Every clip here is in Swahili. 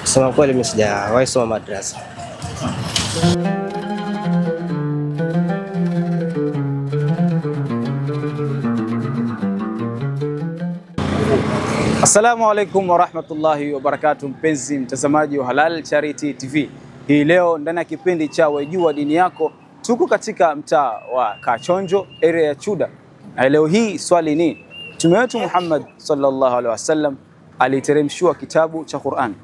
Sema kweli mimi sijawahi soma madrasa. Assalamu alaikum warahmatullahi wabarakatuh, mpenzi mtazamaji wa Halal Charity TV. Hii leo ndani ya kipindi cha Wajua Dini Yako tuko katika mtaa wa Kachonjo, area ya Chuda. Na leo hii swali ni Mtume wetu Muhammad sallallahu alaihi wasallam aliteremshiwa kitabu cha Qur'an.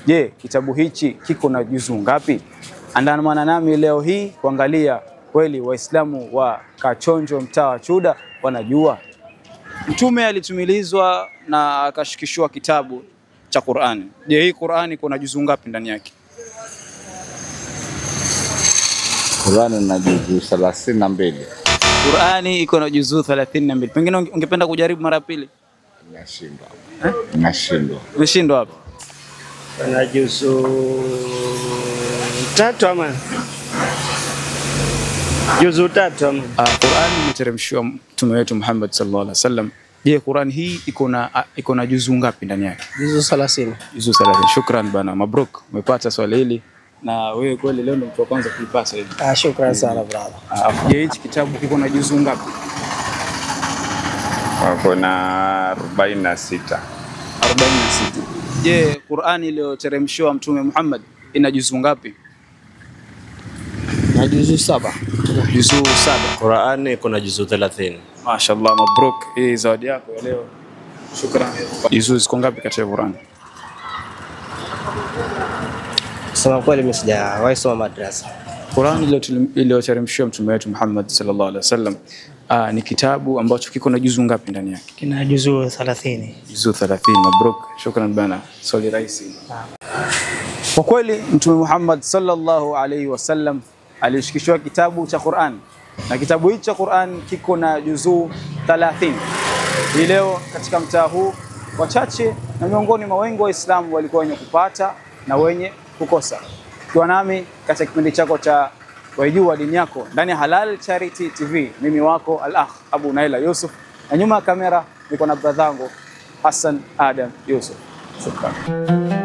Je, kitabu hichi kiko na juzuu ngapi? Andamana nami leo hii kuangalia kweli Waislamu wa Kachonjo mtaa wa Chuda wanajua. Mtume alitumilizwa na akashikishwa kitabu cha Qur'an. Je, hii Qur'an iko na juzuu ngapi ndani yake? Qur'an ina juzuu 32. Qur'an iko na juzuu 32. Pengine ungependa kujaribu mara pili? Nashindwa. Nashindwa. Umeshindwa hapo? Ana juzuu 3 ama juzuu 3 ama. Qur'an imeteremshwa Mtume wetu Muhammad sallallahu alaihi wasallam. Je, Qur'an hii iko na juzuu ngapi ndani yake? Juzuu 30. Juzuu 30. Shukran bana, mabruk. Umepata swali hili na wewe kweli leo ndio mtu wa kwanza kulipata hili. Shukran sana brother. Je, hichi kitabu kiko na juzuu ngapi? Kuna 46. 46. Je, Qur'an iliyoteremshwa Mtume Muhammad ina juzuu ngapi? Na juzuu 7. Juzuu 7. Qur'an iko na juzuu 30. Mashaallah, mabruk. Hii zawadi yako ya leo. Shukran. Juzuu ziko ngapi katika Qur'an? Sema kweli mimi sijawahi soma madrasa. Qur'an iliyoteremshwa Mtume wetu Muhammad sallallahu alaihi wasallam ni kitabu ambacho kiko na juzuu ngapi ndani yake? Kina juzuu 30. Juzuu 30. Mabruk. Shukran bana. Swali rahisi. Kwa kweli Mtume Muhammad sallallahu alaihi wasallam alishikishwa kitabu cha Qur'an. Na kitabu hichi cha Qur'an kiko na juzuu 30. Hii leo katika mtaa huu wachache na miongoni mwa wengi wa Waislamu walikuwa wenye kupata na wenye kukosa. Kwa nami katika kipindi chako cha Wajua Dini Yako ndani ya Halal Charity TV, mimi wako Al-Akh Abu Naila Yusuf, na nyuma ya kamera niko na bradhangu Hassan Adam Yusuf. Shukran.